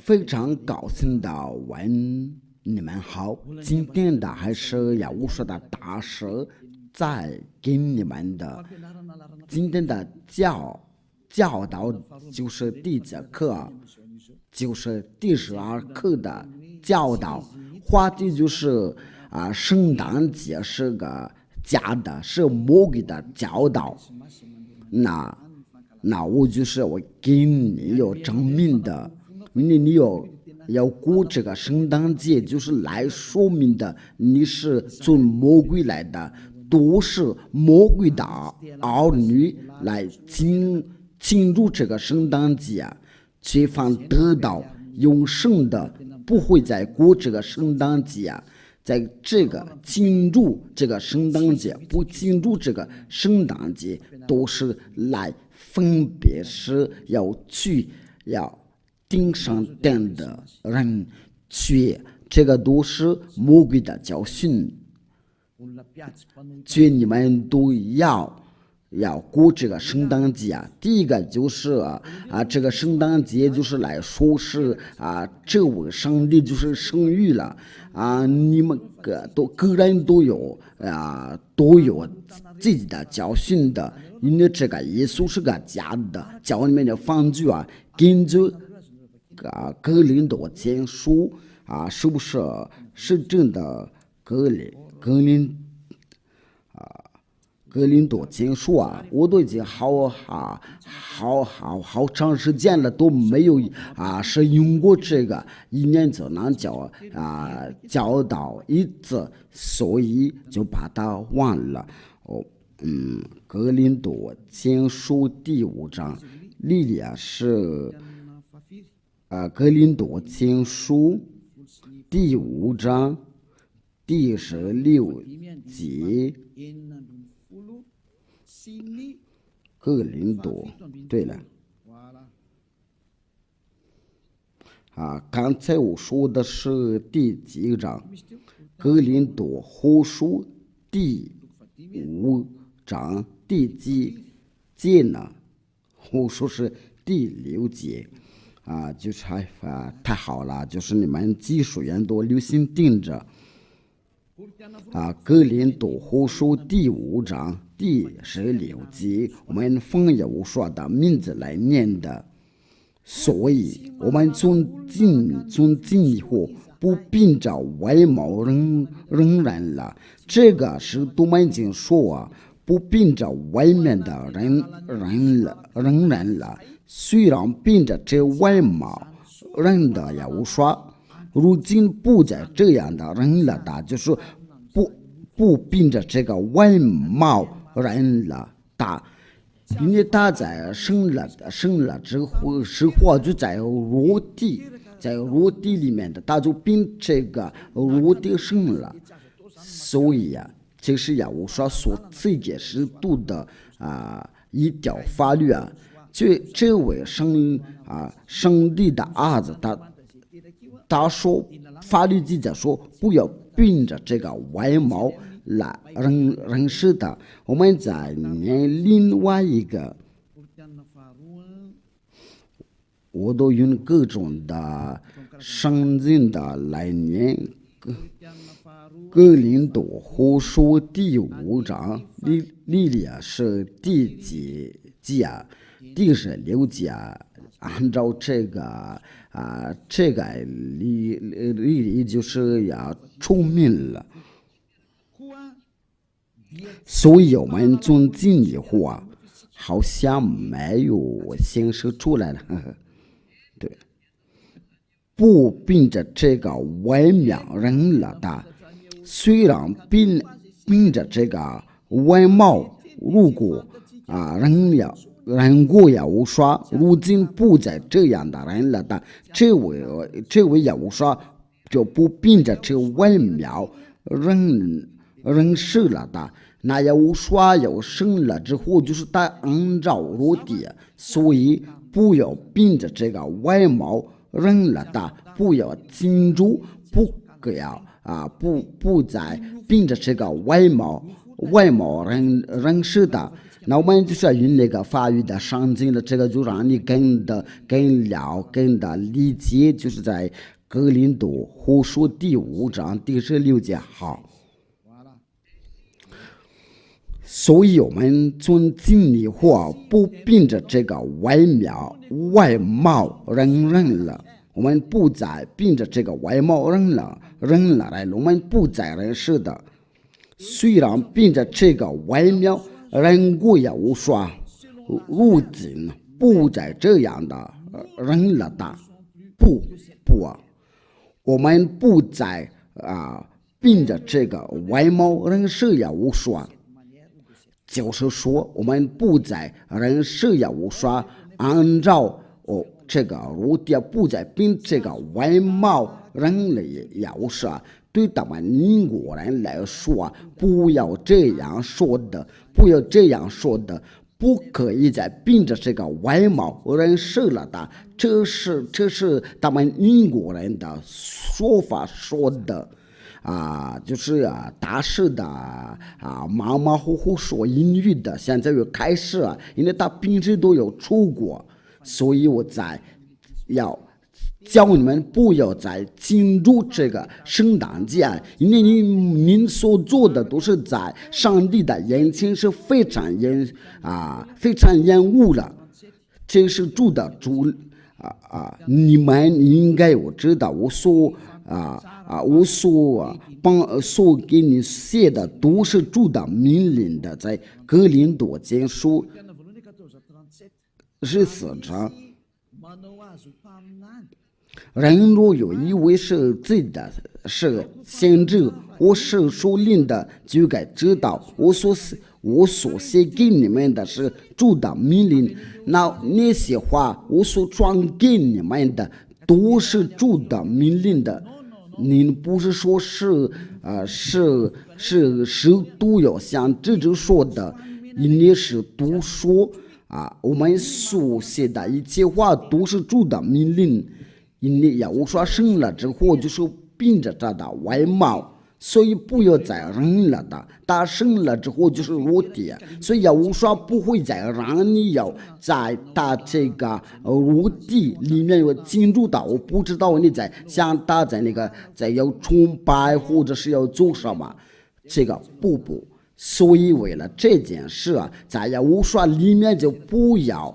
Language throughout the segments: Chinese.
非常高兴的问你们好，今天的还是要我说的大师在给你们的今天的教导就是第几课，就是第12课的教导，话题就是圣诞节是个假的，是魔鬼的教导。那我就是我给你有证明的，你要过这个圣诞节，就是来说明的你是从魔鬼来的，都是魔鬼的儿女来庆祝这个圣诞节，却反得到永生的，不会再过这个圣诞节。在这个庆祝这个圣诞节，不庆祝这个圣诞节，都是来分别是要顶上顶的人去，这个都是魔鬼的教训，去你们都要过这个圣诞节。第一个就是这个圣诞节就是来说是这位上帝就是生育了你们个人都有自己的教训的，因为这个耶稣是个假的，教里面的方句根据哥林多前书是不是真的哥林多前书我都已经好长时间了都没有是用过这个，一年就能教导一次，所以就把它忘了。哥林多前书第5章，莉莉亚是哥林多前书第5章第16节。哥林多，对了，刚才我说的是第几章？哥林多后书第5章第几节呢？我说是第6节就是太好了，就是你们技术员多留心盯着。哥林多后书第5章第16节，我们奉耶稣说的名字来念的，所以我们从今以后不凭着外貌认人了。这个是多门经说不凭着外面的认人了。虽然凭着这外貌认的耶稣说，如今不再这样的人了的，就是不凭着这个外貌人了的，因为他在生了之后，实话就在肉体里面的，他就凭这个肉体生了，所以这是耶稣说所赐给使徒的一条法律这位上帝的儿子他说法律记载说不要凭着这个外貌来认识的。我们再念另外一个，我都用各种的圣经的来念。哥林多后书第5章，莉莉亚是第几节第16节按照这个莉就是要出名了，所以我们从今以后好像没有显示出来了。对，不凭着这个外貌认了的，虽然凭着这个外貌，如果认过耶稣说，如今不再这样的人了的，这位耶稣说就不凭着这外貌认识了的。那耶稣说要生了之后，就是他按照肉体，所以不要凭着这个外貌认了的，不要记住，不再凭着这个外貌认识的。那我们就是用那个法语的圣经的这个，就让你更的理解，就是在哥林多后书第5章第16节。好，所以我们尊敬你或不凭着这个外貌认人了，我们不再凭着这个外貌认了来，我们不再认识的。虽然凭着这个外貌人过也无说，如今不再这样的人了的，不，我们不再凭着这个外貌人事也无说，就是说我们不再人事也无说，按照这个如点，不再凭这个外貌人类也无说。对咱们英国人来说，不要这样说的，不可以再凭着这个外貌人事了的。这是咱们英国人的说法说的就是大事的马马虎虎说英语的，现在又开始因为他平时都有出国，所以我要叫你们不要再庆祝这个圣诞节，因为您所做的都是在上帝的眼前是非常厌恶了。这是主的主你们应该有知道，我所给你写的都是主的命令的，在哥林多前书14章。人若有一位是自己的是先知或是属灵的，就该知道我所写给你们的是主的命令。那些话我所传给你们的都是主的命令的。您不是说是都要像这就说的，你是都说我们所写的一切话都是主的命令。因为耶和华生了之后就是凭着他的外貌，所以不要再认了的。他生了之后就是裸体，所以耶和华不会再让你要在他这个裸体里面有进入到，我不知道你在想他在要崇拜或者是要做什么，这个不。所以为了这件事在耶和华里面就不要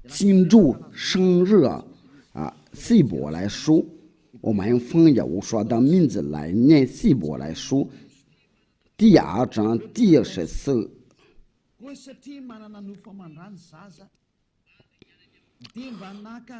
庆祝生日希伯来书，我们奉耶和华的名字来念希伯来书第2章第14。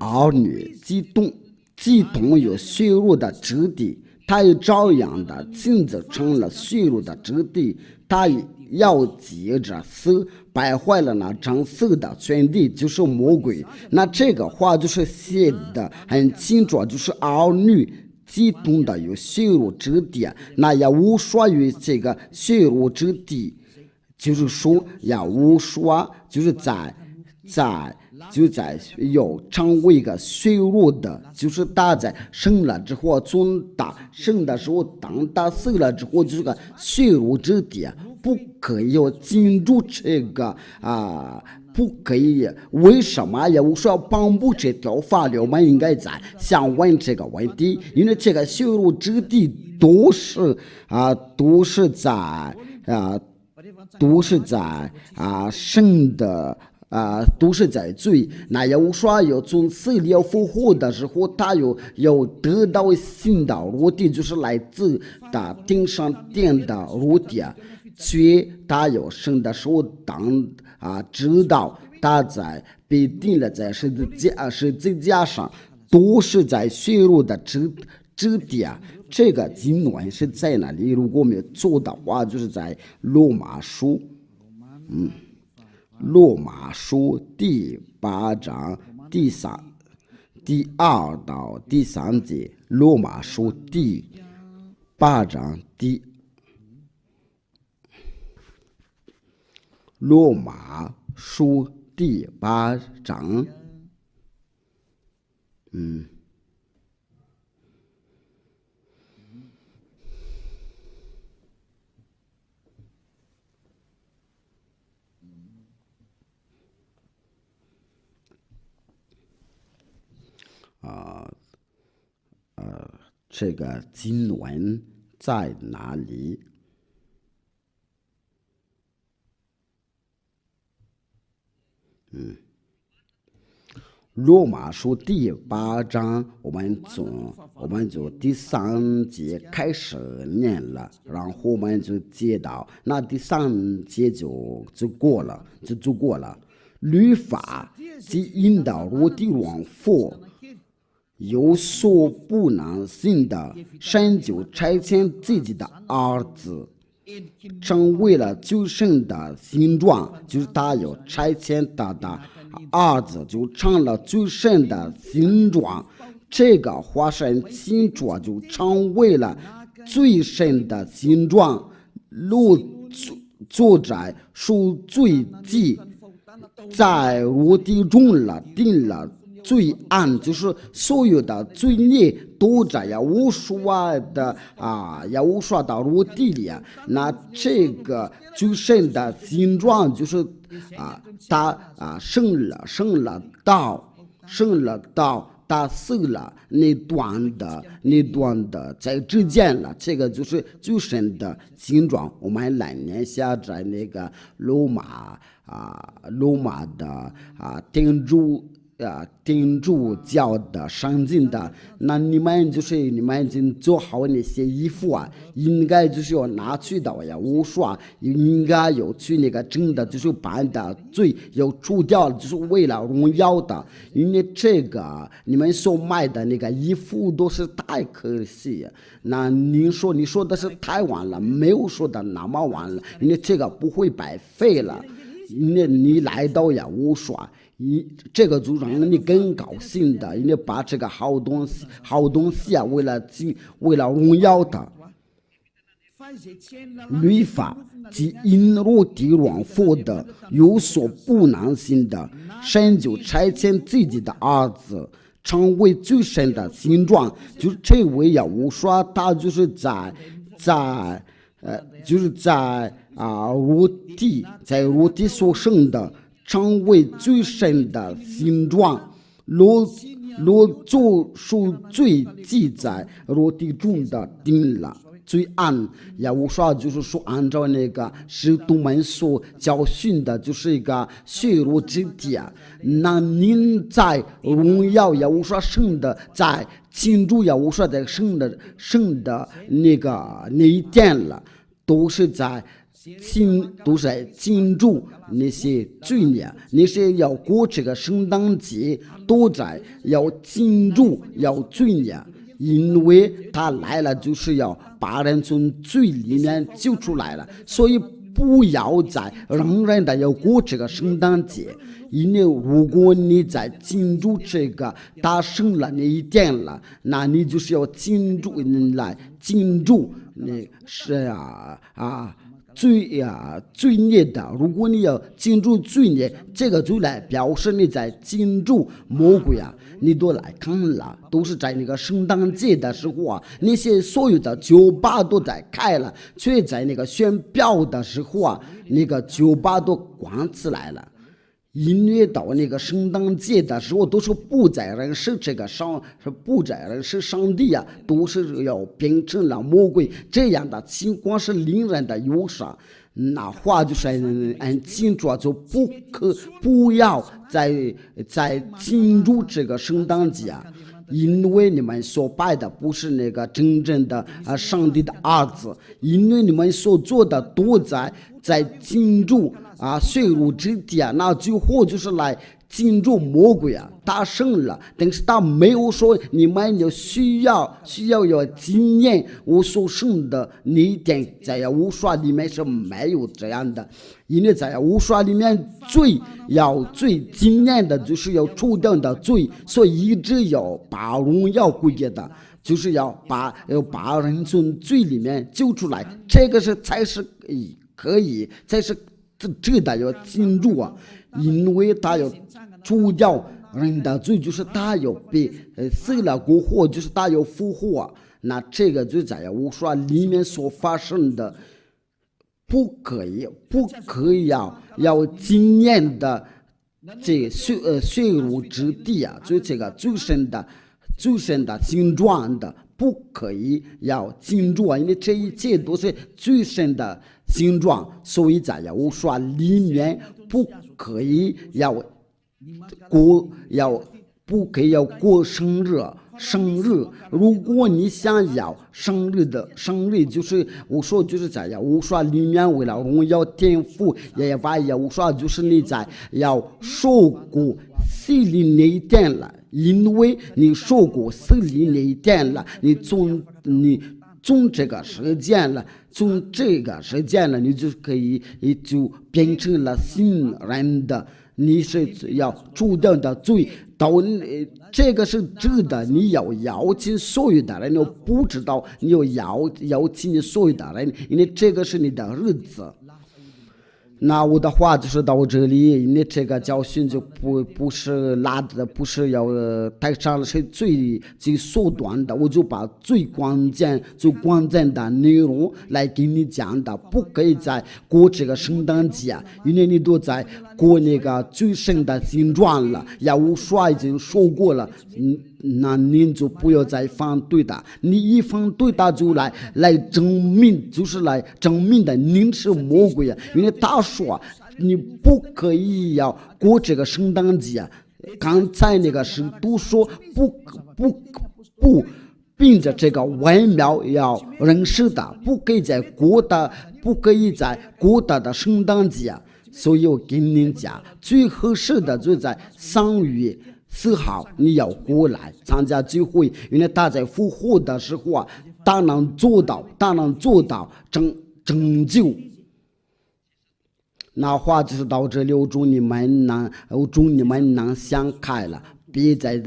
儿女既同有血肉的肢体，他也照样的亲自成了血肉的肢体，他要接着死，败坏了那掌死的权力，就是魔鬼。那这个话就是写的很清楚，就是儿女既同的有血肉之体，那也无说于这个血肉之体，就是说也无说就是在要成为一个血肉的，就是他在生了之后，从他生的时候当他死了之后，就是个血肉之体，不可以要进入这个不可以。为什么也无说颁布这条法律？我们应该在想问这个问题，因为这个血肉之体都是在生的。都是在罪。那耶和华要从死里复活的时候，他要得到新的肉体，就是来自他天上殿的肉体。所他要生的时候，知道他被钉了在十字架上，都是在血肉的肢体。这个经文是在哪里？如果没有做的话，就是在罗马书。罗马书第8章第2到第3节。罗马书第8章罗马书第8章这个经文在哪里？罗马书第8章，我们从第3节开始念了，然后我们就接到那第3节就过了。律法即引导我的往复，有所不能行的，神就差遣自己的儿子，成为了救生的形状，就是他有差遣他的儿子就成了救生的形状，这个化身形状就成为了最深的形状。路作在赎罪记，在我的中了定了罪案，就是所有的罪孽都在呀无数的我地里啊。那这个救生的形状就是他生了道，他死了那段的在之间了，这个就是救生的形状。我们来念下在那个罗马的天主教的圣经的，那你们已经做好那些衣服啊，应该就是要拿去到呀无数应该有去那个真的就是把的罪要除掉，就是为了荣耀的。因为这个你们所买的那个衣服都是太可惜，那你说的是太晚了，没有说的那么晚了，因为这个不会白费了。因为你来到呀无数这个就让你更高兴的，因为把这个好东西啊，为了荣耀的。律法即因我的往复的，有所不能行的，神就差遣自己的儿子，成为最深的形状。就是这位呀无数他就是在我的所生的，成为最深的形状。罗做赎罪记在我的中的定了罪案呀，我说就是说按照那个使徒们所教训的，就是一个血肉之体啊。那您在荣耀呀，我说圣的在庆祝呀，我说在圣的那一天了，都是在庆祝那些罪孽，那些要过这个圣诞节，都在要庆祝要罪孽，因为他来了就是要把人从罪里面救出来了，所以不要再仍然的要过这个圣诞节。因为如果你在庆祝这个大圣了那一天了，那你就是要庆祝你是罪孽的。如果你要庆祝罪孽，这个就来表示你在庆祝魔鬼啊。你都来看了，都是在那个圣诞节的时候啊，那些所有的酒吧都在开了，却在那个宣表的时候啊，那个酒吧都关起来了。因为到那个圣诞节的时候，都是不再认识不再认识上帝啊，都是要变成了魔鬼。这样的情况是令人的忧伤。那话就是按庆祝，就不要再庆祝这个圣诞节啊。因为你们所拜的不是那个真正的上帝的儿子，因为你们所做的都在庆祝血肉之体啊，那最后就是来庆祝魔鬼啊，他胜了，但是他没有说你们就需要纪念我所胜的那一点，在无数里面是没有这样的。因为在无数里面最纪念的就是要除掉的罪，所以一直要把荣耀归给的，就是要把人从罪里面救出来，这个才是可以，才是值得要庆祝啊。因为他要除掉人的罪，就是他要被死了过后，就是他要复活啊。那这个就在无数里面所发生的，不可以要纪念的这血肉之地啊，就这个最深的最深的形状的，不可以要进入，因为这一切都是最深的形状，所以在耶和华里面不可以要不可以要过生日。如果你想要生日，就是我说就是在耶和华里面，为了荣耀天父，耶和华就是你在要受过洗礼那一天了，因为你受过洗礼那一天了，你从这个时间了，你就可以就变成了新人的。你是要注定的罪，这个是值得你要邀请所有的人，你不知道你要邀请所有的人，因为这个是你的日子。那我的话就是到这里，因为这个教训就不是拉的，不是要带上是最缩短的，我就把最关键的内容来给你讲的。不可以在过这个圣诞节，因为你都在过那个最深的形状了，耶和华已经说过了，那您就不要再反对的，你一反对他就来证明，就是来证明的您是魔鬼啊！因为他说你不可以要过这个圣诞节，刚才那个是都说不凭着这个外貌要认识的，不可以在过的圣诞节。所以我跟您讲，最合适的就在3月4号你要过来参加聚会，因为他在复活的时候啊，他能做到拯救。那话就是到这里，我祝你们能想开了，别再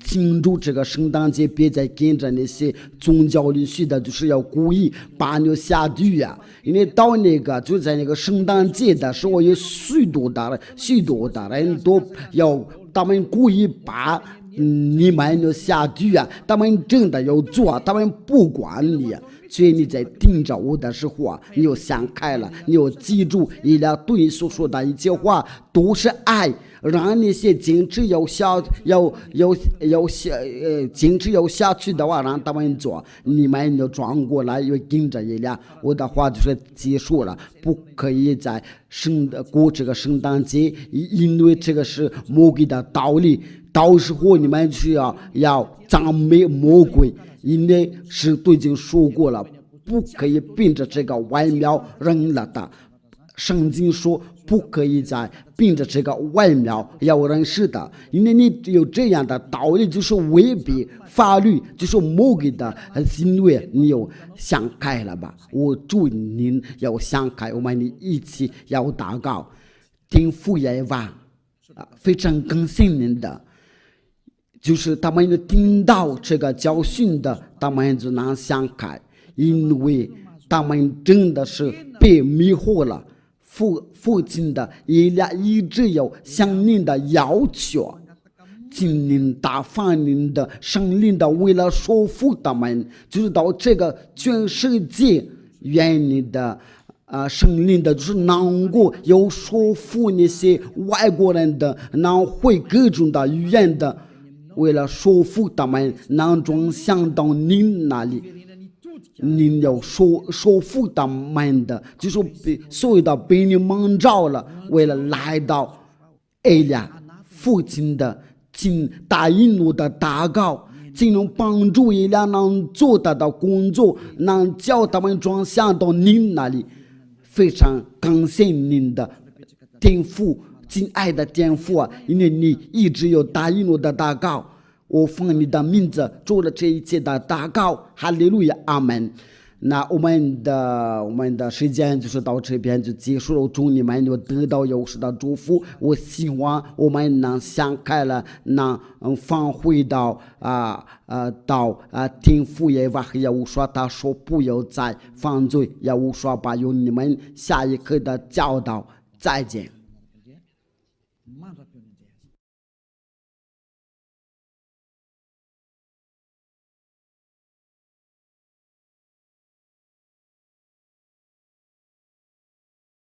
庆祝这个圣诞节，别再跟着那些宗教里去的，就是要故意把你下地啊！因为到就在那个圣诞节的时候，有许多的人都要，他们故意把你们下地啊！他们真的要做，他们不管你。所以你在听着我的时候啊，你要想开了，你要记住，伊拉对你所说的一切话都是爱，让那些坚持要下去的话，让他们做，你们要转过来，要跟着伊拉。我的话就是结束了，不可以在过这个圣诞节，因为这个是魔鬼的道理，到时候你们需要赞美魔鬼。因为是都已经说过了，不可以凭着这个外貌认了的。圣经说不可以再凭着这个外貌要认识的，因为你有这样的道理，就是违背法律，就是魔鬼的行为，你有想开了吧？我祝您要想开，我们一起要祷告，听父耶和华非常感谢您的。就是他们听到这个教训的，他们就能想开，因为他们真的是被迷惑了。父亲的一直有向您的要求，今年大放您的圣灵的，为了说服他们，就是到这个全世界愿你的圣灵的，就是能够有说服那些外国人的，能会各种的语言的。为了说服他们能转向到您那里，您要说服他们的，就是所有的被你蒙召了，为了来到艾拉父亲的请答应我的祷告，请能帮助艾拉能做得到工作，能叫他们转向到您那里。非常感谢您的天父，亲爱的天父啊，因为你一直有答应我的祷告，我奉你的名字做了这一切的祷告，哈利路亚，阿门。那我们的时间就是到这边就结束了，祝你们有得到有时的祝福。我希望我们能想开了，能返回到听父耶和华耶和华他说不要再犯罪，耶和华把有你们下一刻的教导，再见。